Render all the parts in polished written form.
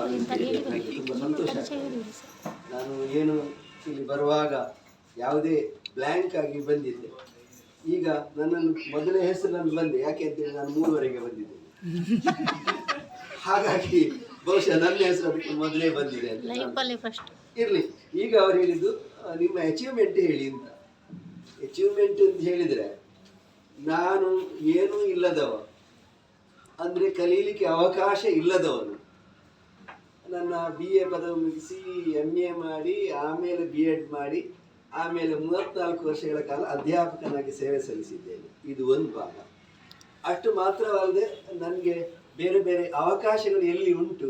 ತುಂಬ ಸಂತೋಷ. ನಾನು ಏನು ಇಲ್ಲಿ ಬರುವಾಗ ಯಾವುದೇ ಬ್ಲ್ಯಾಂಕ್ ಆಗಿ ಬಂದಿದ್ದೆ. ಈಗ ನನ್ನನ್ನು ಮೊದಲನೇ ಹೆಸರು ನಾನು ಬಂದೆ, ಯಾಕೆ ಅಂತೇಳಿ ನಾನು 3ವರೆಗೆ ಬಂದಿದ್ದೇನೆ. ಹಾಗಾಗಿ ಬಹುಶಃ ನನ್ನ ಹೆಸರು ಅದಕ್ಕೆ ಮೊದಲೇ ಬಂದಿದೆ ಅಂತ. ಇರಲಿ, ಈಗ ಅವ್ರು ಹೇಳಿದ್ದು ನಿಮ್ಮ ಅಚೀವ್ಮೆಂಟ್ ಹೇಳಿ ಅಂತ. ಅಚೀವ್ಮೆಂಟ್ ಅಂತ ಹೇಳಿದರೆ ನಾನು ಏನೂ ಇಲ್ಲದವ, ಅಂದರೆ ಕಲೀಲಿಕ್ಕೆ ಅವಕಾಶ ಇಲ್ಲದವನು. ನನ್ನ BA ಪದವಿ ಮುಗಿಸಿ MA ಮಾಡಿ ಆಮೇಲೆ B.Ed ಮಾಡಿ ಆಮೇಲೆ 34 ವರ್ಷಗಳ ಕಾಲ ಅಧ್ಯಾಪಕನಾಗಿ ಸೇವೆ ಸಲ್ಲಿಸಿದ್ದೇನೆ. ಇದು ಒಂದು ಭಾಗ. ಅಷ್ಟು ಮಾತ್ರವಲ್ಲದೆ ನನಗೆ ಬೇರೆ ಬೇರೆ ಅವಕಾಶಗಳು ಎಲ್ಲಿ ಉಂಟು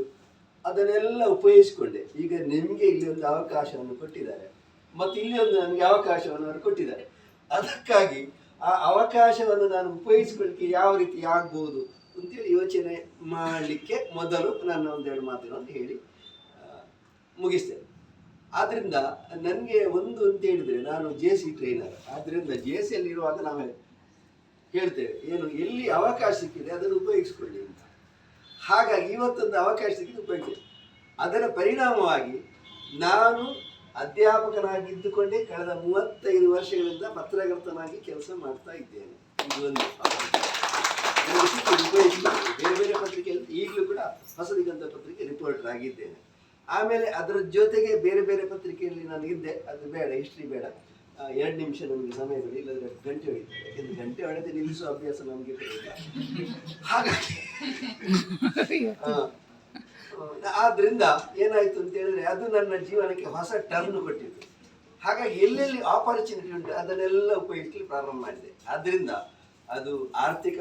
ಅದನ್ನೆಲ್ಲ ಉಪಯೋಗಿಸಿಕೊಂಡೆ. ಈಗ ನಿಮಗೆ ಇಲ್ಲಿ ಒಂದು ಅವಕಾಶವನ್ನು ಕೊಟ್ಟಿದ್ದಾರೆ ಮತ್ತು ಇಲ್ಲಿ ಒಂದು ನನಗೆ ಅವಕಾಶವನ್ನು ಅವರು ಕೊಟ್ಟಿದ್ದಾರೆ. ಅದಕ್ಕಾಗಿ ಆ ಅವಕಾಶವನ್ನು ನಾನು ಉಪಯೋಗಿಸ್ಕೊಳ್ಳಿಕ್ಕೆ ಯಾವ ರೀತಿ ಆಗ್ಬೋದು ಅಂತೇಳಿ ಯೋಚನೆ ಮಾಡಲಿಕ್ಕೆ ಮೊದಲು ನನ್ನ ಒಂದೆರಡು ಮಾತುಗಳನ್ನು ಹೇಳಿ ಮುಗಿಸ್ತೇನೆ. ಆದ್ದರಿಂದ ನನಗೆ ಒಂದು ಅಂತ ಹೇಳಿದರೆ, ನಾನು JC ಟ್ರೈನರ್. ಆದ್ದರಿಂದ JCಯಲ್ಲಿರುವಾಗ ನಾವು ಹೇಳ್ತೇವೆ ಏನು, ಎಲ್ಲಿ ಅವಕಾಶ ಸಿಕ್ಕಿದೆ ಅದನ್ನು ಉಪಯೋಗಿಸ್ಕೊಳ್ಳಿ ಅಂತ. ಹಾಗಾಗಿ ಇವತ್ತೊಂದು ಅವಕಾಶ ಸಿಕ್ಕಿದ್ದು ಉಪಯೋಗಿಸಿ. ಅದರ ಪರಿಣಾಮವಾಗಿ ನಾನು ಅಧ್ಯಾಪಕನಾಗಿದ್ದುಕೊಂಡೇ ಕಳೆದ 35 ವರ್ಷಗಳಿಂದ ಪತ್ರಕರ್ತನಾಗಿ ಕೆಲಸ ಮಾಡ್ತಾ ಇದ್ದೇನೆ. ಇದು ಒಂದು ಬೇರೆ ಬೇರೆ ಪತ್ರಿಕೆಯಲ್ಲಿ ಈಗಲೂ ಕೂಡ ಹೊಸದಿಗಂತ ಪತ್ರಿಕೆ ರಿಪೋರ್ಟರ್ ಆಗಿದ್ದೇನೆ. ಆಮೇಲೆ ಅದರ ಜೊತೆಗೆ ಬೇರೆ ಬೇರೆ ಪತ್ರಿಕೆಯಲ್ಲಿ ನಾನು ಇದ್ದೆ. ಅದು ಬೇಡ, ಹಿಸ್ಟ್ರಿ ಬೇಡ, 2 ನಿಮಿಷ ನಮಗೆ ಸಮಯ ಬೇಡ, ಇಲ್ಲದ್ರೆ ಗಂಟೆ ಹೊಡಿತಾರೆ. ಯಾಕೆಂದ್ರೆ ಗಂಟೆ ಹೊಡೆದು ನಿಲ್ಲಿಸುವ ಅಭ್ಯಾಸ ನಮಗೆ ಇಲ್ಲ. ಹಾಗಾಗಿ ಆದ್ರಿಂದ ಏನಾಯ್ತು ಅಂತ ಹೇಳಿದ್ರೆ ಅದು ನನ್ನ ಜೀವನಕ್ಕೆ ಹೊಸ ಟರ್ನ್ ಕೊಟ್ಟಿತ್ತು. ಹಾಗಾಗಿ ಎಲ್ಲೆಲ್ಲಿ ಆಪರ್ಚುನಿಟಿ ಉಂಟು ಅದನ್ನೆಲ್ಲ ಉಪಯೋಗಿಸಲಿಕ್ಕೆ ಪ್ರಾರಂಭ ಮಾಡಿದೆ. ಆದ್ರಿಂದ ಅದು ಆರ್ಥಿಕ